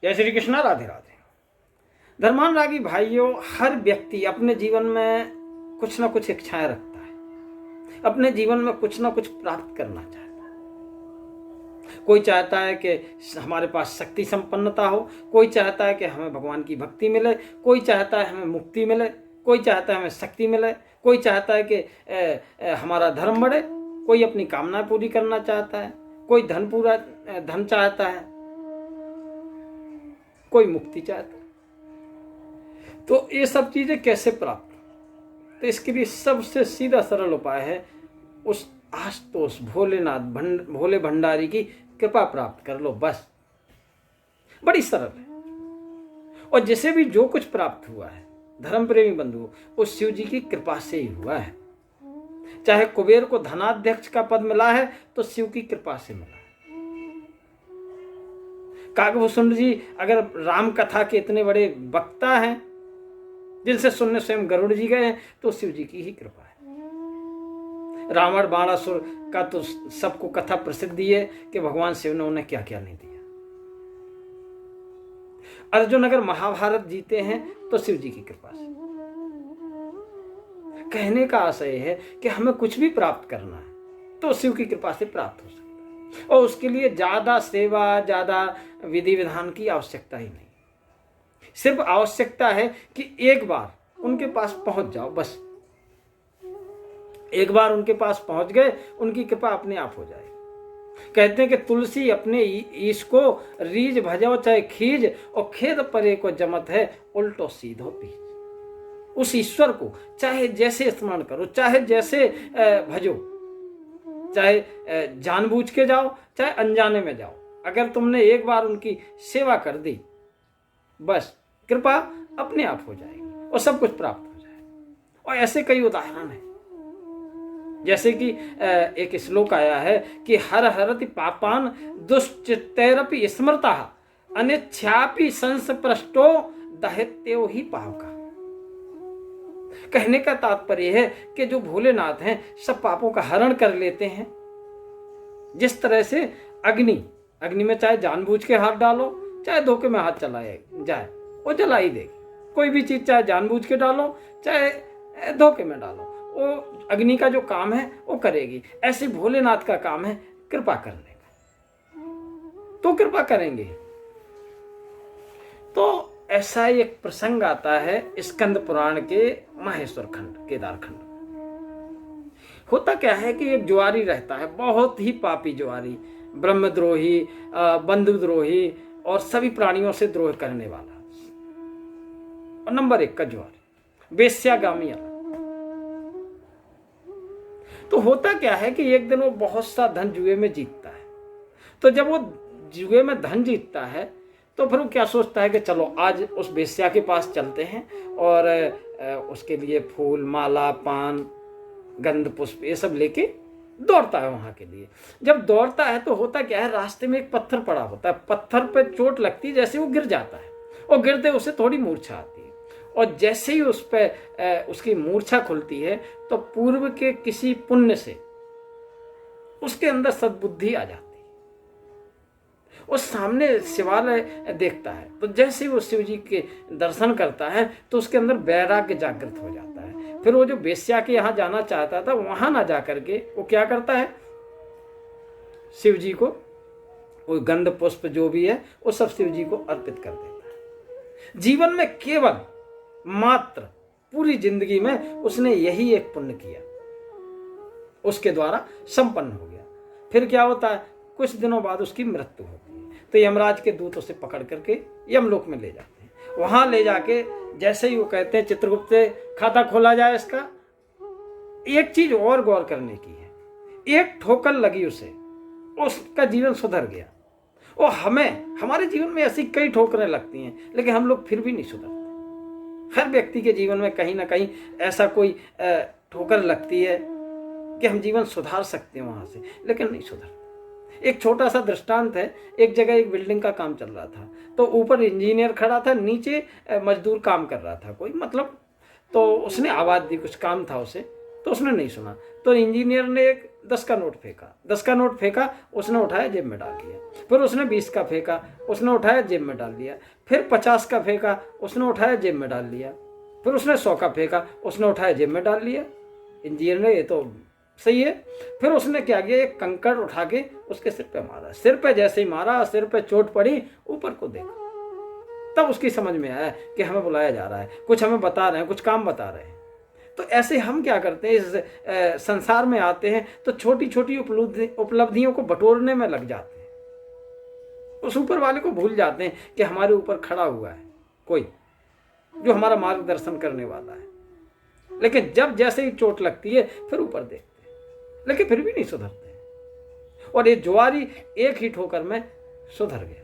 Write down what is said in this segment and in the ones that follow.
जय श्री कृष्णा, राधे राधे। धर्मानुरागी भाइयों, हर व्यक्ति अपने जीवन में कुछ ना कुछ इच्छाएं रखता है, अपने जीवन में कुछ ना कुछ प्राप्त करना चाहता है। कोई चाहता है कि हमारे पास शक्ति संपन्नता हो, कोई चाहता है कि हमें भगवान की भक्ति मिले, कोई चाहता है हमें मुक्ति मिले, कोई चाहता है हमें शक्ति मिले, कोई चाहता है कि हमारा धर्म बढ़े, कोई अपनी कामना पूरी करना चाहता है, कोई धन चाहता है, कोई मुक्ति चाहता है। तो ये सब चीजें कैसे प्राप्त? तो इसके लिए सबसे सीधा सरल उपाय है उस आशुतोष भोले भंडारी की कृपा प्राप्त कर लो, बस। बड़ी सरल है। और जिसे भी जो कुछ प्राप्त हुआ है धर्म प्रेमी बंधु, उस शिव जी की कृपा से ही हुआ है। चाहे कुबेर को धनाध्यक्ष का पद मिला है तो शिव की कृपा से मिला है। काकभूषण जी अगर राम कथा के इतने बड़े वक्ता हैं जिनसे सुनने स्वयं गरुड़ जी गए हैं, तो शिव जी की ही कृपा है। रावण बाणासुर का तो सबको कथा प्रसिद्ध है कि भगवान शिव ने उन्हें क्या क्या नहीं दिया। अर्जुन अगर महाभारत जीते हैं तो शिव जी की कृपा से। कहने का आशय है कि हमें कुछ भी प्राप्त करना है तो शिव की कृपा से प्राप्त हो सकता है, और उसके लिए ज्यादा सेवा, ज्यादा विधि विधान की आवश्यकता ही नहीं। सिर्फ आवश्यकता है कि एक बार उनके पास पहुंच जाओ, बस। एक बार उनके पास पहुंच गए, उनकी कृपा अपने आप हो जाएगी। कहते हैं कि तुलसी अपने ईश को रीज भजो चाहे खीज, और खेद परे को जमत है उल्टो सीधो पीज। उस ईश्वर को चाहे जैसे स्मरण करो, चाहे जैसे भजो, चाहे जानबूझ के जाओ, चाहे अनजाने में जाओ, अगर तुमने एक बार उनकी सेवा कर दी, बस कृपा अपने आप हो जाएगी और सब कुछ प्राप्त हो जाएगा। और ऐसे कई उदाहरण हैं, जैसे कि एक श्लोक आया है कि हर हरति पापान दुष्चित्तैरपि स्मृता अनिच्छापि संस्पृष्टो दहत्यो ही पावका। कहने का तात्पर्य है कि जो भोलेनाथ हैं सब पापों का हरण कर लेते हैं। जिस तरह से अग्नि में चाहे जानबूझ के हाथ डालो, चाहे धोखे में हाथ चलाए जाए, वो जला ही देगी। कोई भी चीज चाहे जानबूझ के डालो, चाहे धोखे में डालो, वो अग्नि का जो काम है वो करेगी। ऐसे भोलेनाथ का काम है कृपा करने का, तो कृपा करेंगे। तो ऐसा एक प्रसंग आता है स्कंद पुराण के माहेश्वर खंड, केदार खंड। होता क्या है कि एक जुआरी रहता है, बहुत ही पापी जुआरी, ब्रह्मद्रोही, बंधुद्रोही और सभी प्राणियों से द्रोह करने वाला, और नंबर 1 का जुआरी, वेश्यागामी। तो होता क्या है कि एक दिन वो बहुत सा धन जुए में जीतता है। तो जब वो जुए में धन जीतता है तो फिर वो क्या सोचता है कि चलो आज उस वेश्या के पास चलते हैं और उसके लिए फूल, माला, पान, गंध, पुष्प ये सब लेके दौड़ता है वहां के लिए। जब दौड़ता है तो होता क्या है, रास्ते में एक पत्थर पड़ा होता है, पत्थर पे चोट लगती है, जैसे वो गिर जाता है और गिरते उसे थोड़ी मूर्छा आती है। और जैसे ही उस पे उसकी मूर्छा खुलती है तो पूर्व के किसी पुण्य से उसके अंदर सद्बुद्धि आ जाती है। वो सामने शिवालय देखता है, तो जैसे ही वो शिव जी के दर्शन करता है तो उसके अंदर वैराग्य जागृत हो जाता है। फिर वो जो वेश्या के यहाँ जाना चाहता था वहां ना जा करके वो क्या करता है, शिव जी को वो गंध पुष्प जो भी है वो सब शिव जी को अर्पित कर देता है। जीवन में केवल मात्र पूरी जिंदगी में उसने यही एक पुण्य किया, उसके द्वारा संपन्न हो गया। फिर क्या होता है, कुछ दिनों बाद उसकी मृत्यु होती है। तो यमराज के दूत उसे पकड़ करके यमलोक में ले जाते हैं। वहां ले जाके जैसे ही वो कहते हैं चित्रगुप्त से खाता खोला जाए इसका, एक चीज और गौर करने की है, एक ठोकर लगी उसे, उसका जीवन सुधर गया। और हमारे जीवन में ऐसी कई ठोकरें लगती हैं लेकिन हम लोग फिर भी नहीं सुधरते। हर व्यक्ति के जीवन में कहीं ना कहीं ऐसा कोई ठोकर लगती है कि हम जीवन सुधार सकते हैं वहां से, लेकिन नहीं सुधरते। एक छोटा सा दृष्टांत है, एक जगह एक बिल्डिंग का काम चल रहा था, तो ऊपर इंजीनियर खड़ा था, नीचे मजदूर काम कर रहा था कोई, मतलब तो उसने आवाज दी, कुछ काम था उसे, तो उसने नहीं सुना। तो इंजीनियर ने एक 10 का नोट फेंका, 10 का नोट फेंका, उसने उठाया जेब में डाल दिया। फिर उसने 20 का फेंका, उसने उठाया जेब में डाल लिया। फिर 50 का फेंका, उसने उठाया जेब में डाल लिया। फिर उसने 100 का फेंका, उसने उठाया जेब में डाल लिया। इंजीनियर ने, ये तो सही है। फिर उसने क्या किया, एक कंकड़ उठा के उसके सिर पे मारा। सिर पे जैसे ही मारा, सिर पे चोट पड़ी, ऊपर को देखा, तब उसकी समझ में आया कि हमें बुलाया जा रहा है, कुछ हमें बता रहे हैं, कुछ काम बता रहे हैं। तो ऐसे हम क्या करते हैं, इस संसार में आते हैं तो छोटी छोटी उपलब्धियों को बटोरने में लग जाते हैं, उस ऊपर वाले को भूल जाते हैं कि हमारे ऊपर खड़ा हुआ है कोई जो हमारा मार्गदर्शन करने वाला है। लेकिन जब जैसे ही चोट लगती है फिर ऊपर देखते हैं, लेकिन फिर भी नहीं सुधरते हैं। और ये जुआरी एक ही ठोकर में सुधर गया।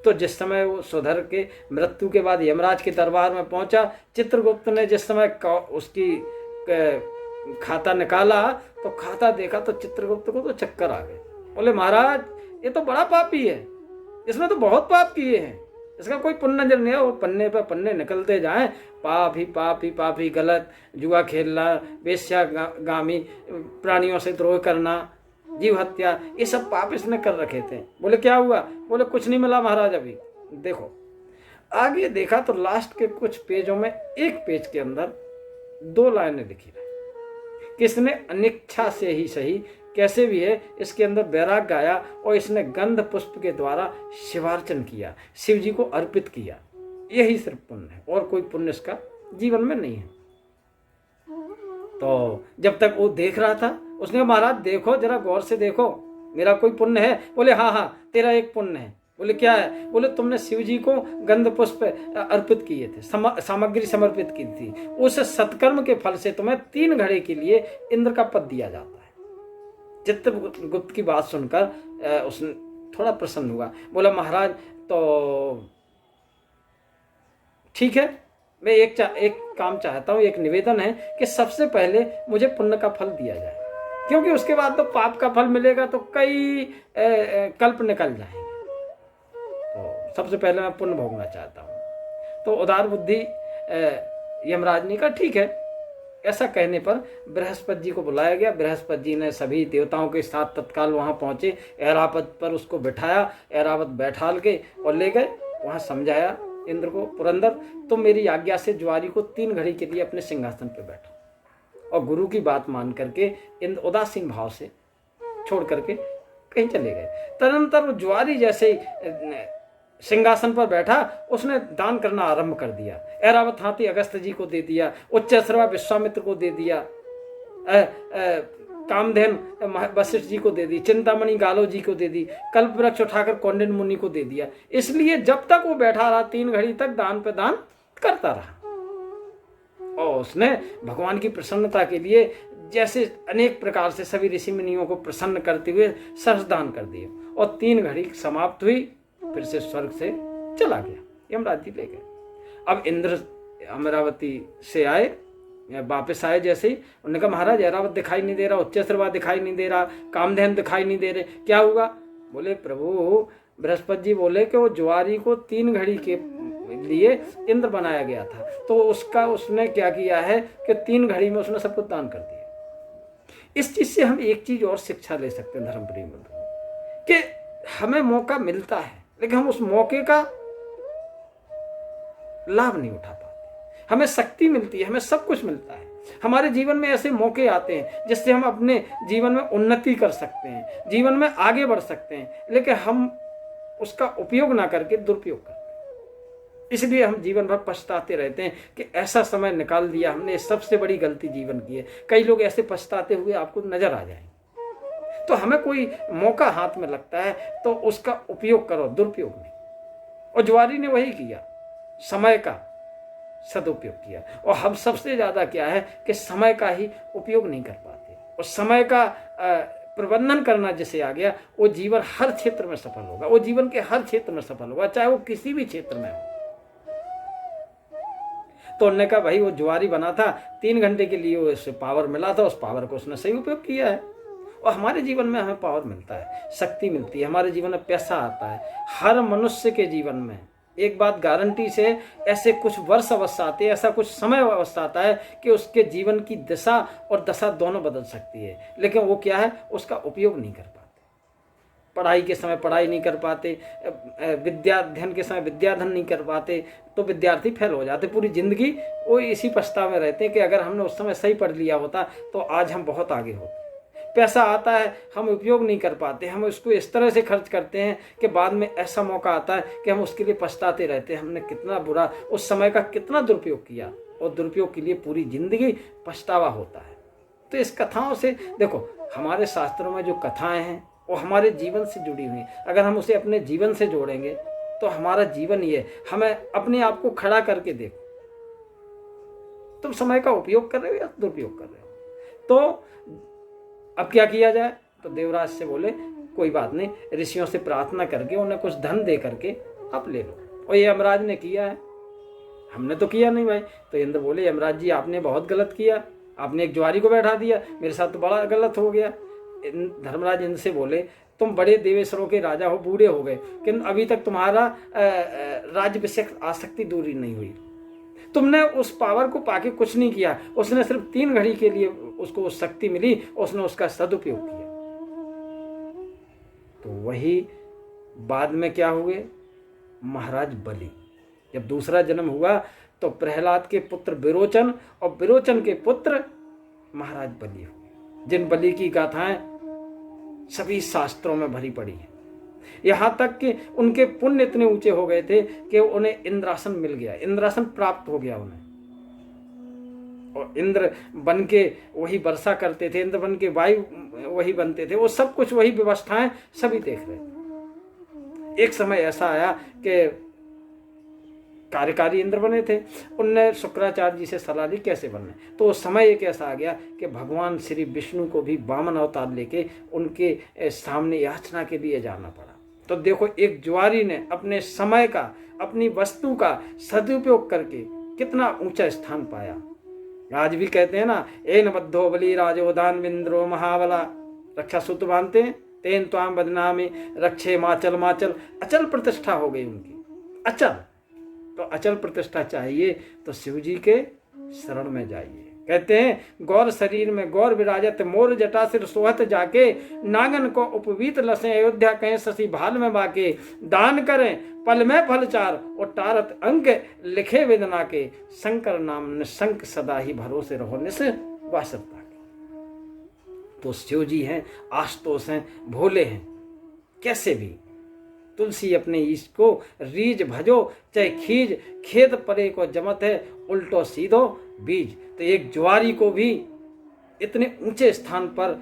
तो जिस समय वो सुधर के मृत्यु के बाद यमराज के दरबार में पहुंचा, चित्रगुप्त ने जिस समय उसकी खाता निकाला तो खाता देखा तो चित्रगुप्त को तो चक्कर आ गए। बोले महाराज ये तो बड़ा पापी है, इसने तो बहुत पाप किए हैं, इसका कोई पुण्य नजर नहीं है। और पन्ने पे पन्ने निकलते जाएं, पाप ही पाप ही पाप ही, गलत, जुआ खेलना, वेश्यागामी, प्राणियों से द्रोह करना, जीव हत्या, ये सब पाप इसने कर रखे थे। बोले क्या हुआ? बोले कुछ नहीं मिला महाराज अभी। देखो आगे देखा तो लास्ट के कुछ पेजों में, एक पेज के अंदर 2 लाइनें लिखी रही। किसने अनिच्छा से ही सही, कैसे भी है, इसके अंदर वैराग्य आया और इसने गंध पुष्प के द्वारा शिवार्चन किया, शिव जी को अर्पित किया। यही सिर्फ पुण्य है, और कोई पुण्य इसका जीवन में नहीं है। तो जब तक वो देख रहा था, उसने कहा महाराज देखो जरा गौर से देखो, मेरा कोई पुण्य है? बोले हाँ हाँ तेरा एक पुण्य है। बोले क्या है? बोले तुमने शिव जी को गंध पुष्प अर्पित किए थे, सामग्री समर्पित की थी, उस सत्कर्म के फल से तुम्हें 3 घड़े के लिए इंद्र का पद दिया जाता है। चित्रगुप्त की बात सुनकर उसने थोड़ा प्रसन्न हुआ। बोला महाराज तो ठीक है, मैं एक काम चाहता हूँ, एक निवेदन है कि सबसे पहले मुझे पुण्य का फल दिया जाए, क्योंकि उसके बाद तो पाप का फल मिलेगा तो कई कल्प निकल जाएंगे। तो सबसे पहले मैं पुण्य भोगना चाहता हूँ। तो उदार बुद्धि यमराज ने कहा ठीक है। ऐसा कहने पर बृहस्पति जी को बुलाया गया। बृहस्पति जी ने सभी देवताओं के साथ तत्काल वहां पहुंचे, ऐरावत पर उसको बिठाया, ऐरावत बैठाल के और ले गए वहां। समझाया इंद्र को, पुरंदर तुम मेरी आज्ञा से जुआरी को 3 घड़ी के लिए अपने सिंहासन पर बैठो। और गुरु की बात मान करके इंद्र उदासीन भाव से छोड़ करके कहीं चले गए। तदनंतर वो जुआरी जैसे सिंहासन पर बैठा, उसने दान करना आरंभ कर दिया। ऐरावत हाथी अगस्त जी को दे दिया, उच्चश्रवा विश्वामित्र को दे दिया, कामधेन वशिष्ठ जी को दे दी, चिंतामणि गालो जी को दे दी, कल्प वृक्ष उठाकर कौंडिन्य मुनि को दे दिया। इसलिए जब तक वो बैठा रहा 3 घड़ी तक दान पे दान करता रहा। और उसने भगवान की प्रसन्नता के लिए जैसे अनेक प्रकार से सभी ऋषि मुनियों को प्रसन्न करते हुए सहस्रदान कर दिए। और 3 घड़ी समाप्त हुई, फिर से स्वर्ग से चला गया, यमराज जी ले गए। अब इंद्र अमरावती से आए, वापस आए जैसे ही, उन्होंने कहा महाराज ऐरावत दिखाई नहीं दे रहा, उच्चश्रवा दिखाई नहीं दे रहा, कामधेन दिखाई नहीं दे रहे, क्या हुआ? बोले प्रभु बृहस्पति जी बोले कि वो जुआरी को 3 घड़ी के लिए इंद्र बनाया गया था, तो उसने क्या किया है कि 3 घड़ी में उसने सब कुछ दान कर दिया। इस चीज से हम एक चीज और शिक्षा ले सकते हैं धर्म प्रेम कि हमें मौका मिलता है, लेकिन हम उस मौके का लाभ नहीं उठा पाते। हमें शक्ति मिलती है, हमें सब कुछ मिलता है, हमारे जीवन में ऐसे मौके आते हैं जिससे हम अपने जीवन में उन्नति कर सकते हैं, जीवन में आगे बढ़ सकते हैं, लेकिन हम उसका उपयोग ना करके दुरुपयोग करते हैं। इसलिए हम जीवन भर पछताते रहते हैं कि ऐसा समय निकाल दिया हमने, सबसे बड़ी गलती जीवन की है। कई लोग ऐसे पछताते हुए आपको नजर आ जाएंगे। तो हमें कोई मौका हाथ में लगता है तो उसका उपयोग करो, दुरुपयोग नहीं। और जुआरी ने वही किया, समय का सदुपयोग किया। और हम सबसे ज्यादा क्या है कि समय का ही उपयोग नहीं कर पाते। और समय का प्रबंधन करना जिसे आ गया, वो जीवन हर क्षेत्र में सफल होगा, वो जीवन के हर क्षेत्र में सफल होगा, चाहे वो किसी भी क्षेत्र में हो। तो उन्होंने कहा भाई वो जुआरी बना था, 3 घंटे के लिए उसे पावर मिला था, उस पावर को उसने सही उपयोग किया है। और हमारे जीवन में हमें पावर मिलता है, शक्ति मिलती है, हमारे जीवन में पैसा आता है। हर मनुष्य के जीवन में एक बात गारंटी से, ऐसे कुछ वर्ष अवस्था आते हैं, ऐसा कुछ समय अवस्था आता है कि उसके जीवन की दिशा और दशा दोनों बदल सकती है, लेकिन वो क्या है, उसका उपयोग नहीं कर पाते। पढ़ाई के समय पढ़ाई नहीं कर पाते, विद्या अध्ययन के समय विद्याधन नहीं कर पाते, तो विद्यार्थी फेल हो जाते। पूरी जिंदगी वो इसी पछतावे में रहते हैं कि अगर हमने उस समय सही पढ़ लिया होता तो आज हम बहुत आगे होते। पैसा आता है, हम उपयोग नहीं कर पाते, हम उसको इस तरह से खर्च करते हैं कि बाद में ऐसा मौका आता है कि हम उसके लिए पछताते रहते हैं, हमने कितना बुरा उस समय का कितना दुरुपयोग किया, और दुरुपयोग के लिए पूरी जिंदगी पछतावा होता है। तो इस कथाओं से देखो, हमारे शास्त्रों में जो कथाएं हैं वो हमारे जीवन से जुड़ी हुई हैं। अगर हम उसे अपने जीवन से जोड़ेंगे तो हमारा जीवन ही है। हमें अपने आप को खड़ा करके देखो, तुम समय का उपयोग कर रहे हो या दुरुपयोग कर रहे हो। तो अब क्या किया जाए, तो देवराज से बोले कोई बात नहीं, ऋषियों से प्रार्थना करके उन्हें कुछ धन दे करके आप ले लो। और ये यमराज ने किया है, हमने तो किया नहीं भाई। तो इंद्र बोले यमराज जी आपने बहुत गलत किया, आपने एक ज्वारी को बैठा दिया, मेरे साथ तो बड़ा गलत हो गया। धर्मराज इंद्र से बोले तुम बड़े देवेश्वरों के राजा हो, बूढ़े हो गए, किंतु अभी तक तुम्हारा राज्याभिषेक आसक्ति दूरी नहीं हुई। तुमने उस पावर को पाके कुछ नहीं किया, उसने सिर्फ 3 घड़ी के लिए उसको शक्ति मिली, उसने उसका सदुपयोग किया। तो वही बाद में क्या हुए, महाराज बलि। जब दूसरा जन्म हुआ तो प्रहलाद के पुत्र विरोचन और विरोचन के पुत्र महाराज बलि हुए, जिन बलि की गाथाएं सभी शास्त्रों में भरी पड़ी है। यहां तक कि उनके पुण्य इतने ऊंचे हो गए थे कि उन्हें इंद्रासन मिल गया, इंद्रासन प्राप्त हो गया उन्हें। और इंद्र बन के वही वर्षा करते थे, इंद्र बन के वायु वही बनते थे, वो सब कुछ वही व्यवस्थाएं सभी देख रहे थे। एक समय ऐसा आया कि कार्यकारी इंद्र बने थे, उनने शुक्राचार्य जी से सलाह ली कैसे बनने। तो उस समय एक ऐसा आ गया कि भगवान श्री विष्णु को भी वामन अवतार लेके उनके सामने याचना के लिए जाना पड़ा। तो देखो, एक ज्वारी ने अपने समय का, अपनी वस्तु का सदुपयोग करके कितना ऊंचा स्थान पाया। आज भी कहते हैं ना, एन बद्धो बलि राजोदान विंद्रो महाबला, रक्षा सूत्र बांधते हैं, तेन त्वाम बदनामी रक्षे माचल माचल। अचल प्रतिष्ठा हो गई उनकी, अचल। तो अचल प्रतिष्ठा चाहिए तो शिव जी के शरण में जाइए। कहते हैं गौर शरीर में गौर विराजत, मोर जटा सिर सोहत जाके, नागन को उपवीत लसें अयोध्या कहें शशि भाल में बाके, दान करें पल में फल चार और टारत अंक लिखे वेदना के, शंकर नाम निशंक सदा ही भरोसे रहो निस वासरता के। तो शिव जी हैं, आशुतोष हैं, भोले हैं, कैसे भी तुलसी अपने ईश को रीज भजो, चाहे खीज खेत परे को जमत है, उल्टो सीधो बीज। तो एक ज्वारी को भी इतने ऊंचे स्थान पर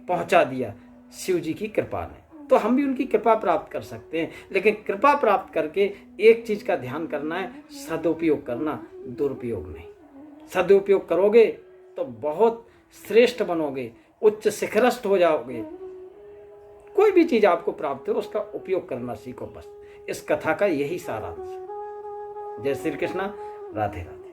पहुंचा दिया शिव जी की कृपा ने। तो हम भी उनकी कृपा प्राप्त कर सकते हैं, लेकिन कृपा प्राप्त करके एक चीज का ध्यान करना है, सदुपयोग करना, दुरुपयोग नहीं। सदुपयोग करोगे तो बहुत श्रेष्ठ बनोगे, उच्च शिखरस्थ हो जाओगे। कोई भी चीज आपको प्राप्त हो उसका उपयोग करना सीखो, बस इस कथा का यही सारांश है। जय श्री कृष्णा, राधे राधे।